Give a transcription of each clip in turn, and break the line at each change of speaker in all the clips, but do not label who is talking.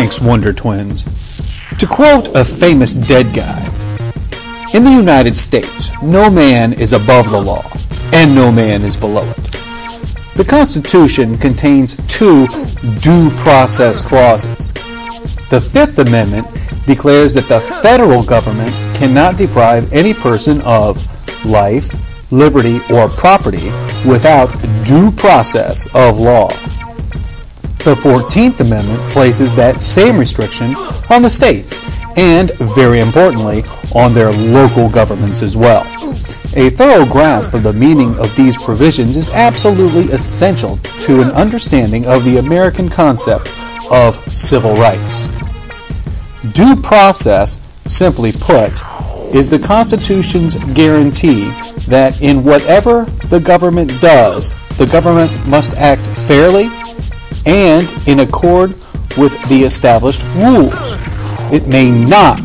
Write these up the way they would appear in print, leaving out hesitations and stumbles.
Thanks, Wonder Twins. To quote a famous dead guy, in the United States, no man is above the law, and no man is below it. The Constitution contains 2 due process clauses. The Fifth Amendment declares that the federal government cannot deprive any person of life, liberty, or property without due process of law. The 14th Amendment places that same restriction on the states and, very importantly, on their local governments as well. A thorough grasp of the meaning of these provisions is absolutely essential to an understanding of the American concept of civil rights. Due process, simply put, is the Constitution's guarantee that in whatever the government does, the government must act fairly and in accord with the established rules. It may not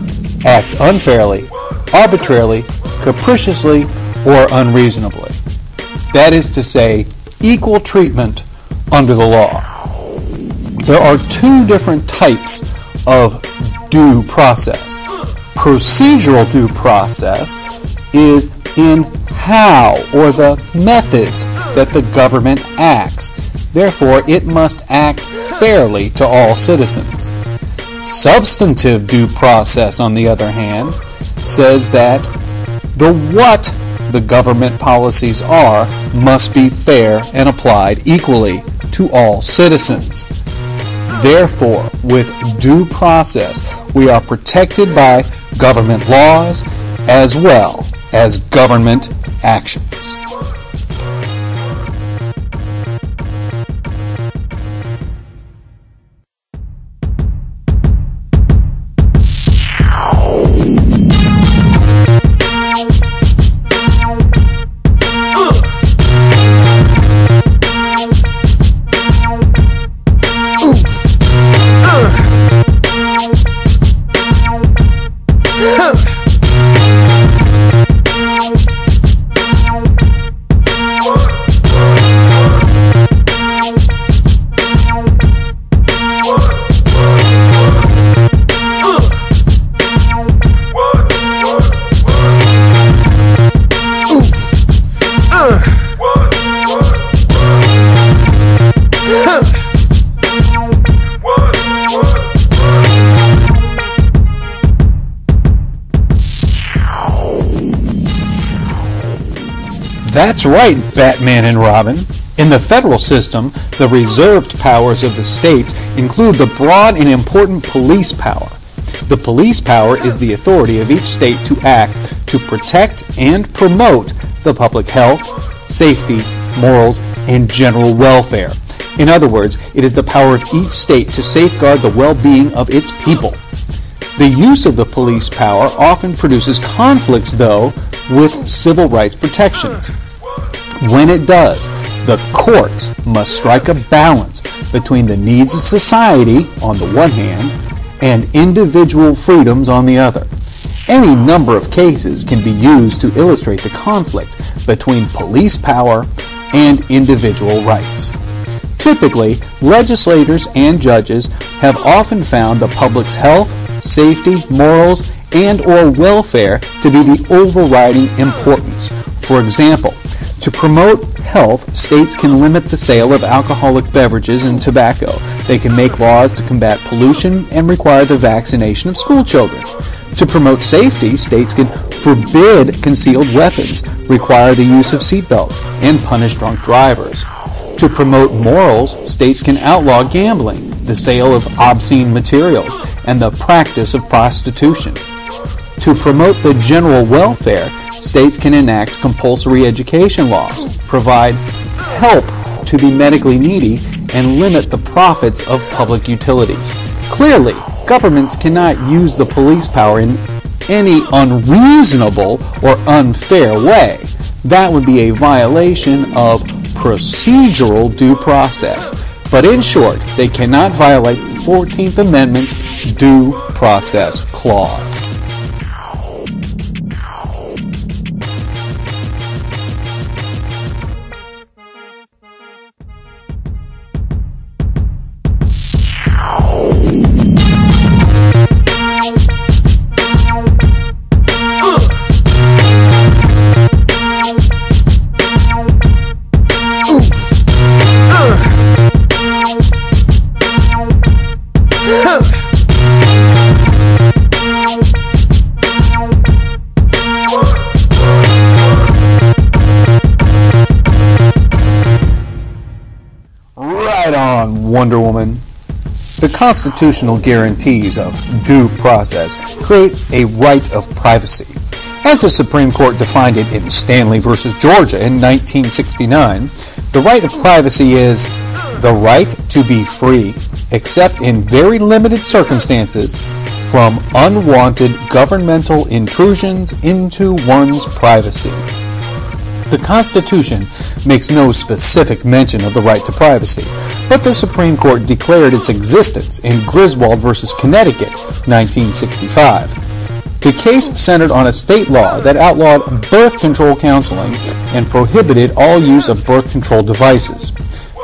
act unfairly, arbitrarily, capriciously, or unreasonably. That is to say, equal treatment under the law. There are 2 different types of due process. Procedural due process is in how or the methods that the government acts. Therefore, it must act fairly to all citizens. Substantive due process, on the other hand, says that the what the government policies are must be fair and applied equally to all citizens. Therefore, with due process, we are protected by government laws as well as government actions. That's right, Batman and Robin. In the federal system, the reserved powers of the states include the broad and important police power. The police power is the authority of each state to act to protect and promote the public health, safety, morals, and general welfare. In other words, it is the power of each state to safeguard the well-being of its people. The use of the police power often produces conflicts, though, with civil rights protections. When it does, the courts must strike a balance between the needs of society on the one hand and individual freedoms on the other. Any number of cases can be used to illustrate the conflict between police power and individual rights. Typically, legislators and judges have often found the public's health, safety, morals, and or welfare to be the overriding importance. For example, to promote health, states can limit the sale of alcoholic beverages and tobacco. They can make laws to combat pollution and require the vaccination of school children. To promote safety, states can forbid concealed weapons, require the use of seatbelts, and punish drunk drivers. To promote morals, states can outlaw gambling, the sale of obscene materials, and the practice of prostitution. To promote the general welfare, states can enact compulsory education laws, provide help to the medically needy, and limit the profits of public utilities. Clearly, governments cannot use the police power in any unreasonable or unfair way. That would be a violation of procedural due process. But in short, they cannot violate the 14th Amendment's due process clause. Right on, Wonder Woman. The constitutional guarantees of due process create a right of privacy. As the Supreme Court defined it in Stanley v. Georgia in 1969, the right of privacy is the right to be free, except in very limited circumstances, from unwanted governmental intrusions into one's privacy. The Constitution makes no specific mention of the right to privacy, but the Supreme Court declared its existence in Griswold v. Connecticut, 1965. The case centered on a state law that outlawed birth control counseling and prohibited all use of birth control devices.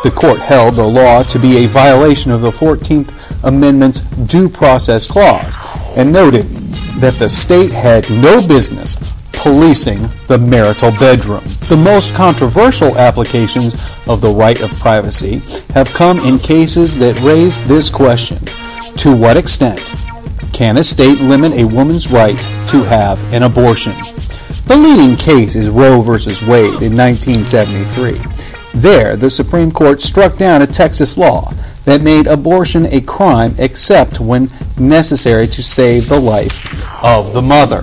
The court held the law to be a violation of the 14th Amendment's Due Process Clause and noted that the state had no business policing the marital bedroom. The most controversial applications of the right of privacy have come in cases that raise this question: to what extent can a state limit a woman's right to have an abortion? The leading case is Roe v. Wade in 1973. There, the Supreme Court struck down a Texas law that made abortion a crime except when necessary to save the life of the mother.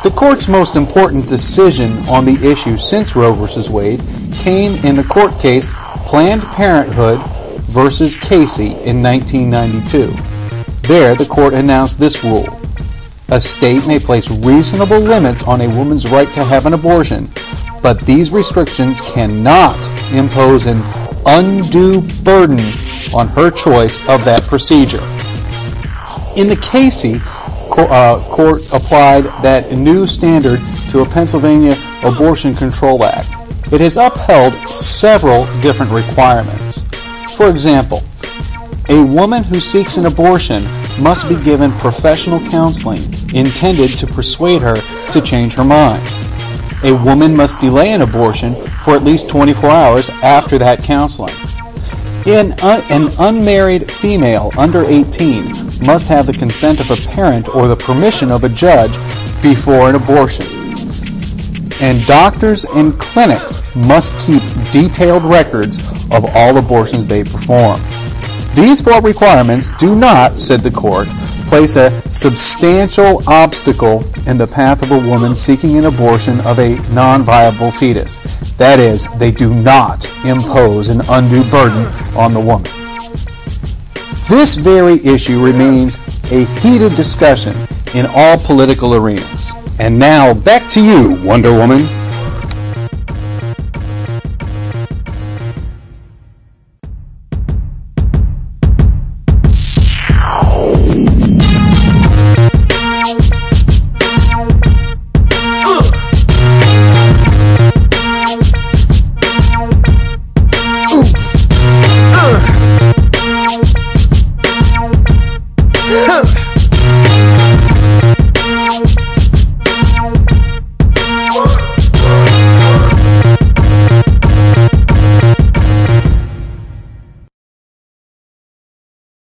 The court's most important decision on the issue since Roe v. Wade came in the court case Planned Parenthood v. Casey in 1992. There, the court announced this rule: a state may place reasonable limits on a woman's right to have an abortion, but these restrictions cannot impose an undue burden on her choice of that procedure. In the Casey, court applied that new standard to a Pennsylvania Abortion Control Act. It has upheld several different requirements. For example, a woman who seeks an abortion must be given professional counseling intended to persuade her to change her mind. A woman must delay an abortion for at least 24 hours after that counseling. An unmarried female under 18 must have the consent of a parent or the permission of a judge before an abortion. And doctors and clinics must keep detailed records of all abortions they perform. These 4 requirements do not, said the court, place a substantial obstacle in the path of a woman seeking an abortion of a non-viable fetus. That is, they do not impose an undue burden on the woman. This very issue remains a heated discussion in all political arenas. And now, back to you, Wonder Woman.